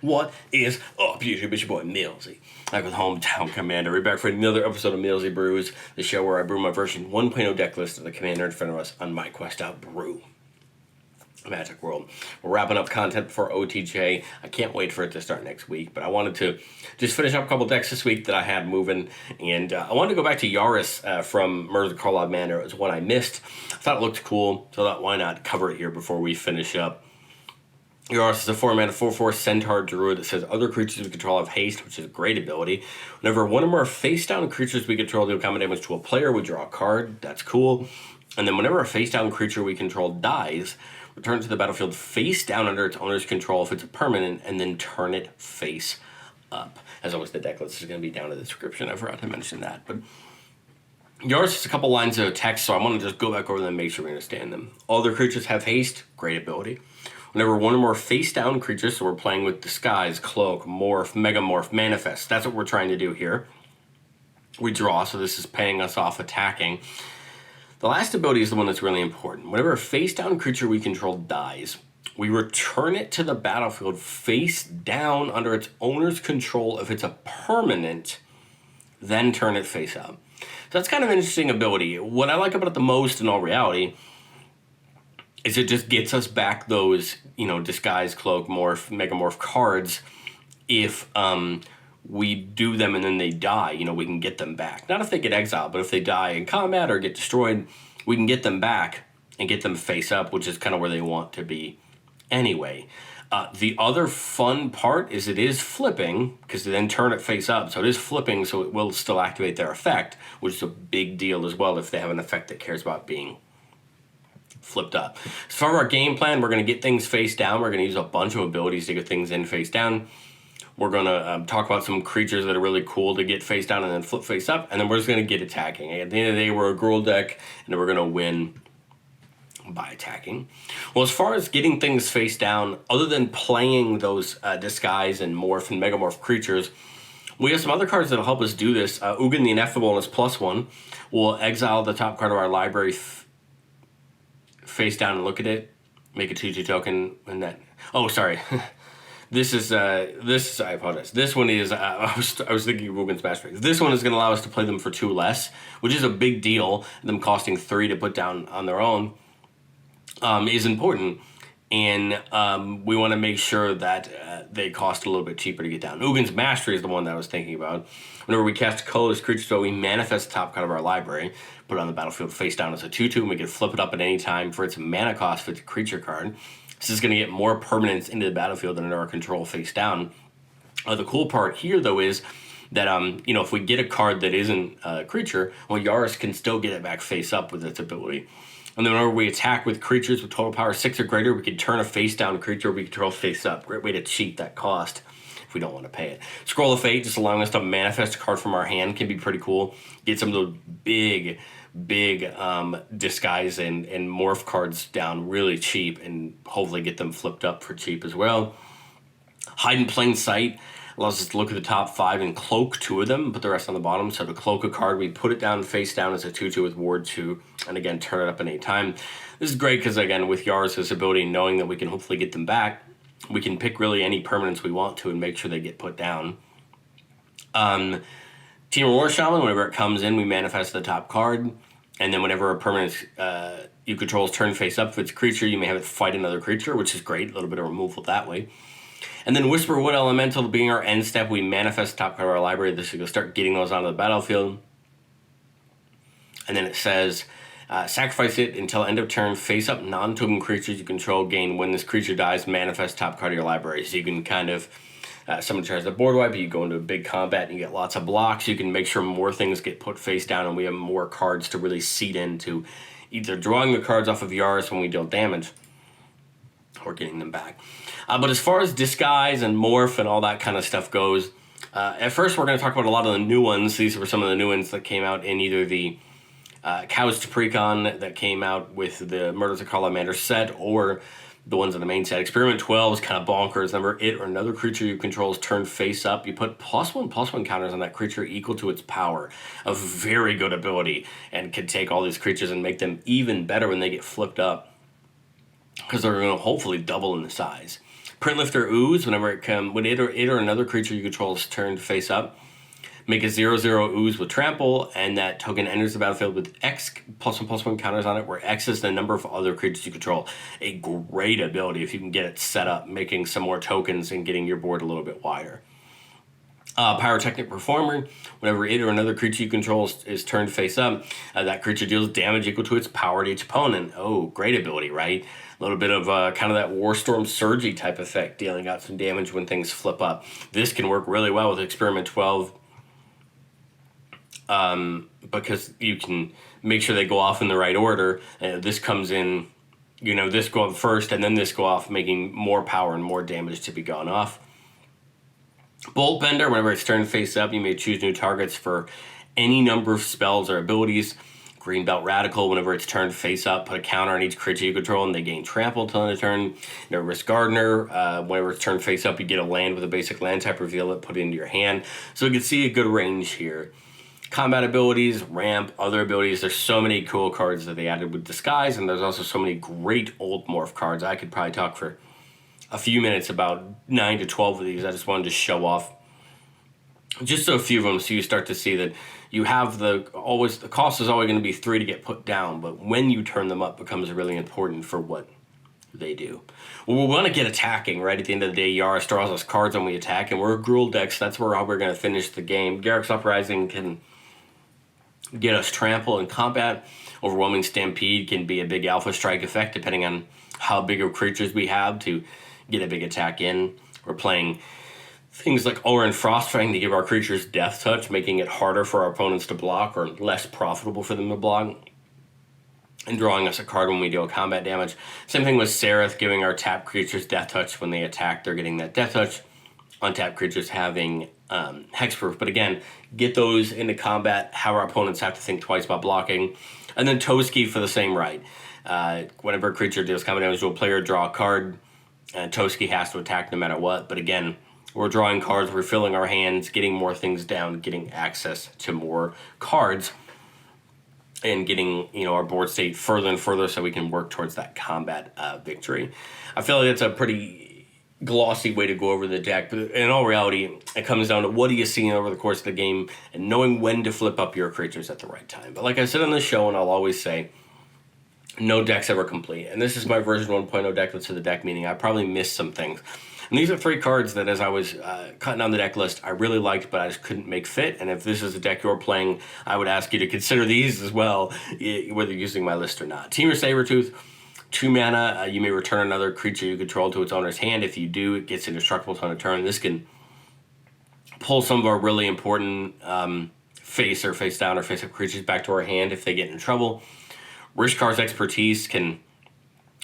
What is up, YouTube? It's your boy, Millsy. Back with Hometown Commander. We're back for another episode of Millsy Brews, the show where I brew my version 1.0 deck list of the commander in front of us on my quest out brew. Magic World. We're wrapping up content for OTJ. I can't wait for it to start next week, but I wanted to just finish up a couple decks this week that I had moving, and I wanted to go back to Yarus from Murder the Carlisle Manor. It was one I missed. I thought it looked cool, so I thought why not cover it here before we finish up. Yarus is a 4-mana 4/4 Centaur Druid that says other creatures we control have haste, which is a great ability. Whenever one or more face-down creatures we control deal combat damage to a player, we draw a card. That's cool. And then whenever a face-down creature we control dies, return it to the battlefield face down under its owner's control if it's a permanent, and then turn it face up. As always, the deck list is going to be down in the description. I forgot to mention that. But Yarus is a couple lines of text, so I want to just go back over them and make sure we understand them. All other creatures have haste. Great ability. Whenever one or more face-down creatures, so we're playing with Disguise, Cloak, Morph, Megamorph, Manifest. That's what we're trying to do here. We draw, so this is paying us off attacking. The last ability is the one that's really important. Whenever a face-down creature we control dies, we return it to the battlefield face down under its owner's control if it's a permanent, then turn it face up. So that's kind of an interesting ability. What I like about it the most in all reality is it just gets us back those, Disguise, Cloak, Morph, Megamorph cards if we do them and then they die, we can get them back. Not if they get exiled, but if they die in combat or get destroyed, we can get them back and get them face up, which is kind of where they want to be anyway. The other fun part is it is flipping, because they then turn it face up. So it is flipping, so it will still activate their effect, which is a big deal as well if they have an effect that cares about being flipped up. As far as our game plan, we're going to get things face down. We're going to use a bunch of abilities to get things in face down. We're going to talk about some creatures that are really cool to get face down and then flip face up, and then we're just going to get attacking. At the end of the day, we're a Gruul deck, and we're going to win by attacking. Well, as far as getting things face down, other than playing those Disguise and Morph and Megamorph creatures, we have some other cards that will help us do this. Ugin the Ineffable is +1. We'll exile the top card of our library face down and look at it, make a 2/2 token, and then... Oh, sorry. This is, I apologize. This one is, I was thinking of Ugin's Master Race. This one is going to allow us to play them for 2 less, which is a big deal. Them costing 3 to put down on their own is important. And we want to make sure that they cost a little bit cheaper to get down. Ugin's Mastery is the one that I was thinking about. Whenever we cast a colorless creature, so we manifest the top card of our library, put it on the battlefield face down as a 2/2, and we can flip it up at any time for its mana cost if it's a creature card. This is going to get more permanents into the battlefield than under our control face down. The cool part here, though, is that, if we get a card that isn't a creature, well, Yarus can still get it back face up with its ability. And then whenever we attack with creatures with total power 6 or greater, we can turn a face-down creature we control face up. Great way to cheat that cost if we don't want to pay it. Scroll of Fate, just allowing us to manifest a card from our hand, can be pretty cool. Get some of those big Disguise and Morph cards down really cheap, and hopefully get them flipped up for cheap as well. Hide in Plain Sight allows us to look at the top 5 and cloak 2 of them, put the rest on the bottom. So to cloak a card, we put it down face down as a 2/2 with ward 2, and again, turn it up at any time. This is great because, again, with Yarus' ability, knowing that we can hopefully get them back, we can pick really any permanents we want to and make sure they get put down. Team War Shaman, whenever it comes in, we manifest the top card, and then whenever a permanent you control is turned face up, if it's a creature, you may have it fight another creature, which is great, a little bit of removal that way. And then Whisperwood Elemental being our end step, we manifest the top card of our library. This is going to start getting those onto the battlefield. And then it says, sacrifice it until end of turn, face up non-token creatures you control, gain when this creature dies, manifest top card of your library. So you can kind of, someone tries to board wipe, you go into a big combat and you get lots of blocks. You can make sure more things get put face down, and we have more cards to really seed into either drawing the cards off of Yarus when we deal damage, or getting them back. But as far as Disguise and Morph and all that kind of stuff goes, at first we're going to talk about a lot of the new ones. These were some of the new ones that came out in either the Couched Precon that came out with the Murder the Carlisle Manor set, or the ones in the main set. Experiment 12 is kind of bonkers. Remember, it or another creature you control is turned face up. You put +1/+1 counters on that creature equal to its power. A very good ability, and can take all these creatures and make them even better when they get flipped up, because they're going to hopefully double in the size. Print Lifter Ooze, when it or another creature you control is turned face up, make a 0/0 Ooze with Trample, and that token enters the battlefield with X +1/+1 counters on it, where X is the number of other creatures you control. A great ability if you can get it set up, making some more tokens and getting your board a little bit wider. Pyrotechnic Performer, whenever it or another creature you control is turned face up, that creature deals damage equal to its power to each opponent. Oh, great ability, right? A little bit of kind of that Warstorm Surgy type effect, dealing out some damage when things flip up. This can work really well with Experiment 12, because you can make sure they go off in the right order. This comes in, this go off first, and then this go off, making more power and more damage to be gone off. Bolt Bender, whenever it's turned face up, you may choose new targets for any number of spells or abilities. Greenbelt Radical, whenever it's turned face up, put a counter on each creature you control and they gain trample till end of turn. Nervous Gardener, whenever it's turned face up, you get a land with a basic land type, reveal it, put it into your hand. So you can see a good range here. Combat abilities, ramp, other abilities. There's so many cool cards that they added with Disguise, and there's also so many great old Morph cards. I could probably talk for a few minutes about 9 to 12 of these. I just wanted to show off just a few of them, so you start to see that you have the cost is always going to be 3 to get put down, but when you turn them up becomes really important for what they do. Well, we want to get attacking, right? At the end of the day, Yarus draws us cards when we attack, and we're a Gruul deck, so that's how we're going to finish the game. Garruk's Uprising can get us trample in combat. Overwhelming Stampede can be a big alpha strike effect, depending on how big of creatures we have to get a big attack in. We're playing things like Oran Frostfang to give our creatures Death Touch, making it harder for our opponents to block or less profitable for them to block, and drawing us a card when we deal combat damage. Same thing with Sereth, giving our tapped creatures Death Touch. When they attack, they're getting that Death Touch. Untapped creatures having Hexproof. But again, get those into combat, how our opponents have to think twice about blocking. And then Toski for the same right. Whenever a creature deals combat damage to a player, draw a card. Toski has to attack no matter what. But again, we're drawing cards, we're filling our hands, getting more things down, getting access to more cards, and getting our board state further and further so we can work towards that combat victory. I feel like it's a pretty glossy way to go over the deck, but in all reality, it comes down to what are you seeing over the course of the game and knowing when to flip up your creatures at the right time. But like I said on the show, and I'll always say, no deck's ever complete. And this is my version 1.0 deck list of the deck, meaning I probably missed some things. And these are 3 cards that as I was cutting down the deck list, I really liked, but I just couldn't make fit. And if this is a deck you're playing, I would ask you to consider these as well, whether you're using my list or not. Temur Sabertooth, 2 mana, you may return another creature you control to its owner's hand. If you do, it gets indestructible on a turn. This can pull some of our really important face down or face up creatures back to our hand if they get in trouble. Rishkar's Expertise can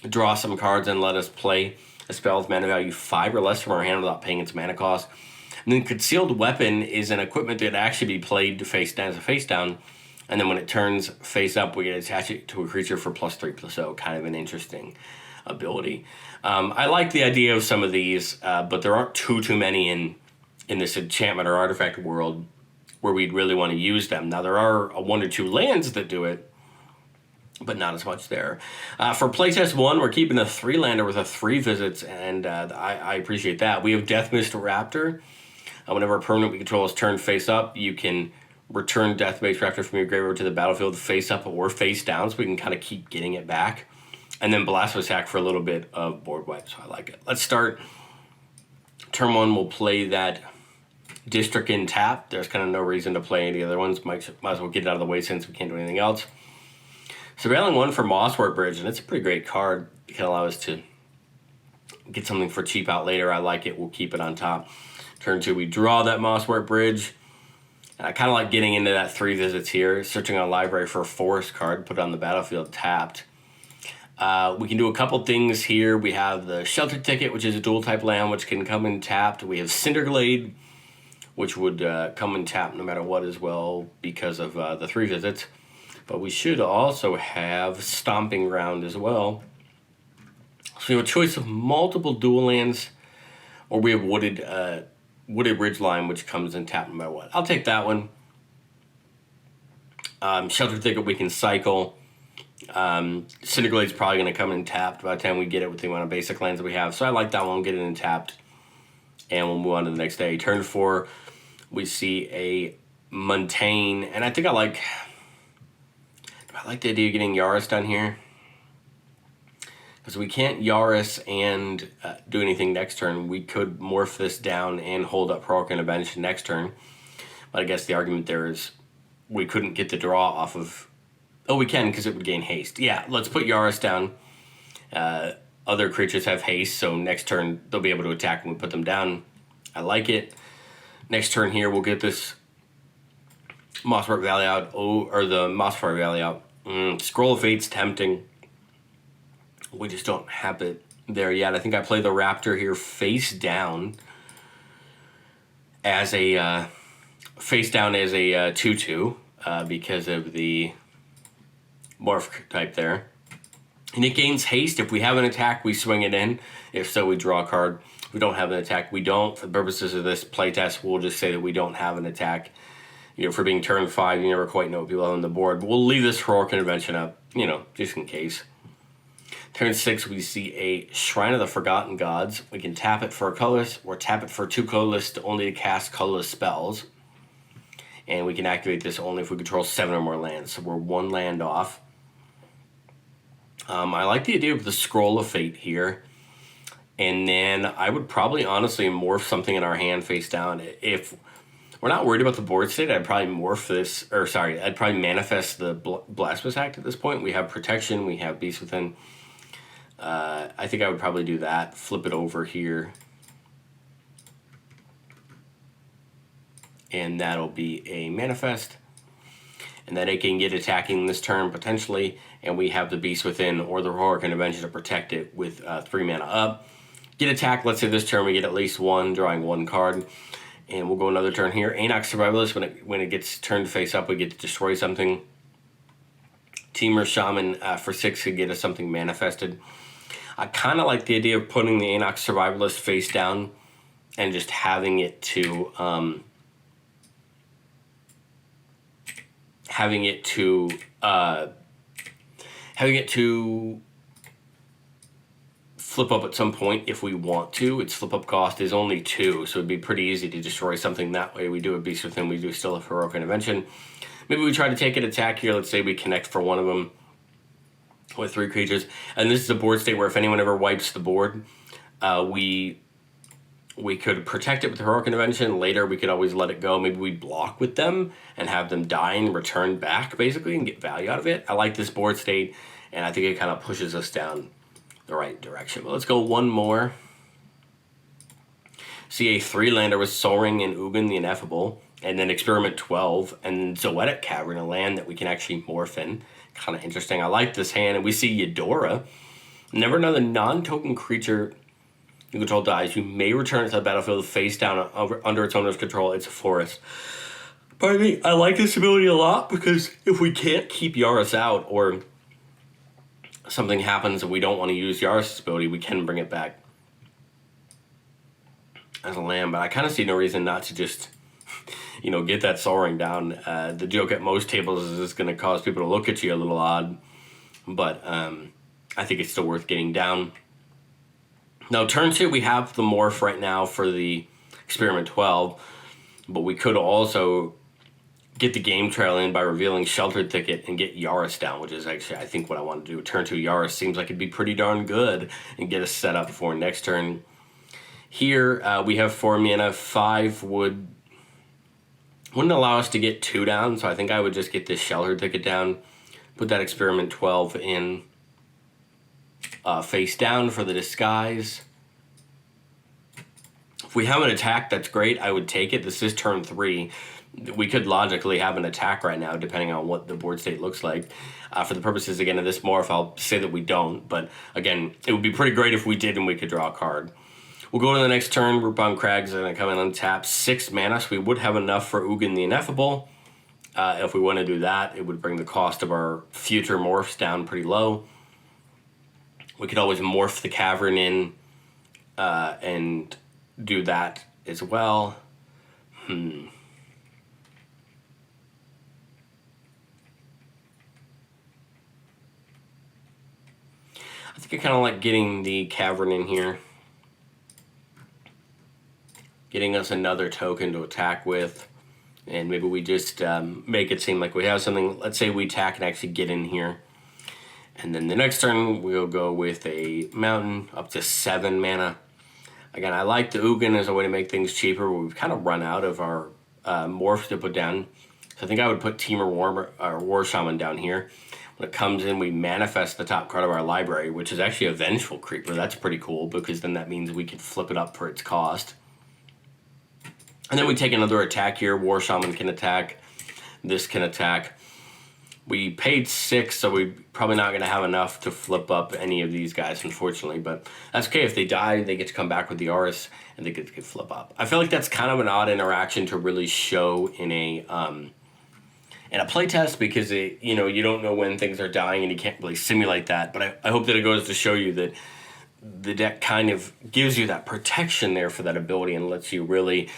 draw some cards and let us play a spell with mana value 5 or less from our hand without paying its mana cost. And then Concealed Weapon is an equipment that actually be played face down as a face down, and then when it turns face up, we get attach it to a creature for +3/+0. Kind of an interesting ability. I like the idea of some of these, but there aren't too many in this enchantment or artifact world where we'd really want to use them. Now there are 1 or 2 lands that do it, but not as much there. For Playtest 1, we're keeping a 3-lander with a 3 visits, and I appreciate that. We have Deathmist Raptor. Whenever a permanent we control is turned face up, you can return Deathmist Raptor from your graveyard to the battlefield face up or face down, so we can kind of keep getting it back. And then Blasphemous Attack for a little bit of board wipe, so I like it. Let's start. Turn 1, we'll play that District in tap. There's kind of no reason to play any other ones. Might as well get it out of the way since we can't do anything else. Surveilling 1 for Mosswork Bridge, and it's a pretty great card. It can allow us to get something for cheap out later. I like it. We'll keep it on top. Turn 2, we draw that Mosswork Bridge. And I kind of like getting into that 3 visits here. Searching on library for a forest card, put it on the battlefield tapped. We can do a couple things here. We have the Shelter Ticket, which is a dual type land, which can come in tapped. We have Cinderglade, which would come in tapped no matter what as well because of the 3 visits. But we should also have Stomping Ground as well. So we have a choice of multiple dual lands, or we have Wooded Ridgeline, which comes in tap no matter what. I'll take that one. Shelter Ticket we can cycle. Cinderglade's probably going to come in tapped by the time we get it with the amount of basic lands that we have. So I like that one, get it in tapped. And we'll move on to the next day. Turn 4, we see a Montaigne. And I think I like the idea of getting Yarus down here. Because we can't Yarus and do anything next turn. We could morph this down and hold up Heroic Intervention next turn. But I guess the argument there is we couldn't get the draw off of... Oh, we can, because it would gain haste. Yeah, let's put Yarus down. Other creatures have haste, so next turn they'll be able to attack when we put them down. I like it. Next turn here, we'll get this Mossbark Valley out. Or the Mossbark Valley out. Scroll of Fate's tempting. We just don't have it there yet. I think I play the Raptor here face down as a 2/2 because of the Morph type there. And it gains haste. If we have an attack, we swing it in. If so, we draw a card. If we don't have an attack, we don't. For the purposes of this playtest, we'll just say that we don't have an attack. For being turn 5, you never quite know what people have on the board. But we'll leave this Heroic Intervention up, just in case. Turn 6, we see a Shrine of the Forgotten Gods. We can tap it for a colorless, or tap it for 2 colorless only to cast colorless spells. And we can activate this only if we control 7 or more lands. So we're 1 land off. I like the idea of the Scroll of Fate here. And then I would probably honestly morph something in our hand face down. If we're not worried about the board state, I'd probably I'd probably manifest the Blasphemous Act at this point. We have protection, we have Beast Within. I think I would probably do that. Flip it over here. And that'll be a manifest. And then it can get attacking this turn potentially. And we have the Beast Within or the Heroic Intervention to protect it with 3 mana up. Get attack, let's say this turn we get at least 1, drawing 1 card. And we'll go another turn here. Anox Survivalist, when it gets turned face up, we get to destroy something. Teamer Shaman for 6 could get us something manifested. I kind of like the idea of putting the Anox Survivalist face down and just having it to flip up at some point if we want to. Its flip up cost is only 2, so it'd be pretty easy to destroy something that way. We do a Beast Within, we do still a Heroic Intervention. Maybe we try to take an attack here. Let's say we connect for one of them with 3 creatures. And this is a board state where if anyone ever wipes the board, we could protect it with the Heroic Intervention. Later, we could always let it go. Maybe we block with them and have them die and return back, basically, and get value out of it. I like this board state, and I think it kind of pushes us down the right direction. But let's go one more. See a 3-lander with Soaring and Ugin the Ineffable, and then Experiment 12, and Zoetic Cavern, a land that we can actually morph in. Kind of interesting. I like this hand, and we see Eudora. Never another non-token creature you control dies. You may return it to the battlefield face down under its owner's control. It's a forest. Pardon me. I like this ability a lot because if we can't keep Yarus out or something happens and we don't want to use Yarus' ability, we can bring it back as a land. But I kind of see no reason not to just, get that Soaring down. The joke at most tables is it's going to cause people to look at you a little odd. But I think it's still worth getting down. Now, turn 2, we have the Morph right now for the Experiment 12, but we could also get the game trail in by revealing Sheltered Thicket and get Yarus down, which is actually, I think, what I want to do. Turn 2 Yarus seems like it'd be pretty darn good and get us set up for next turn. Here, we have 4 mana. 5 wouldn't allow us to get 2 down, so I think I would just get this Sheltered Thicket down, put that Experiment 12 in. Face down for the disguise. If we have an attack, that's great. I would take it. This is turn 3. We could logically have an attack right now, depending on what the board state looks like. For the purposes, again, of this morph, I'll say that we don't. But, again, it would be pretty great if we did and we could draw a card. We'll go to the next turn. Rootbound Crags are going to come in and untap 6 mana, so we would have enough for Ugin the Ineffable. If we want to do that, it would bring the cost of our future morphs down pretty low. We could always morph the cavern in and do that as well. think I kind of like getting the Cavern in here. Getting us another token to attack with. And maybe we just make it seem like we have something. Let's say we attack and actually get in here. And then the next turn, we'll go with a mountain up to 7 mana. Again, I like the Ugin as a way to make things cheaper. We've kind of run out of our morphs to put down. So I think I would put Temur War Shaman down here. When it comes in, we manifest the top card of our library, which is actually a Vengeful Creeper. That's pretty cool, because then that means we can flip it up for its cost. And then we take another attack here. War Shaman can attack. This can attack. We paid 6, so we're probably not going to have enough to flip up any of these guys, unfortunately. But that's okay. If they die, they get to come back with the Yarus, and they get to flip up. I feel like that's kind of an odd interaction to really show in a playtest, because you don't know when things are dying, and you can't really simulate that. But I hope that it goes to show you that the deck kind of gives you that protection there for that ability and lets you really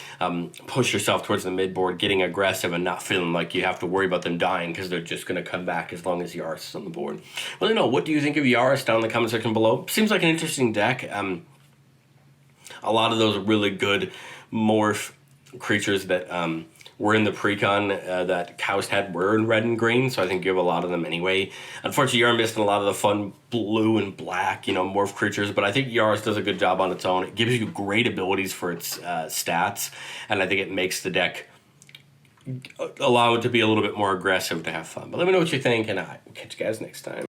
push yourself towards the midboard, getting aggressive and not feeling like you have to worry about them dying because they're just going to come back as long as Yarus is on the board. Let me know, what do you think of Yarus down in the comment section below? Seems like an interesting deck. A lot of those really good morph creatures that were in the precon that Kaust had were in red and green, so I think you have a lot of them anyway. Unfortunately, you're missing a lot of the fun blue and black, morph creatures, but I think Yarus does a good job on its own. It gives you great abilities for its stats, and I think it makes the deck allow it to be a little bit more aggressive to have fun. But let me know what you think, and I will catch you guys next time.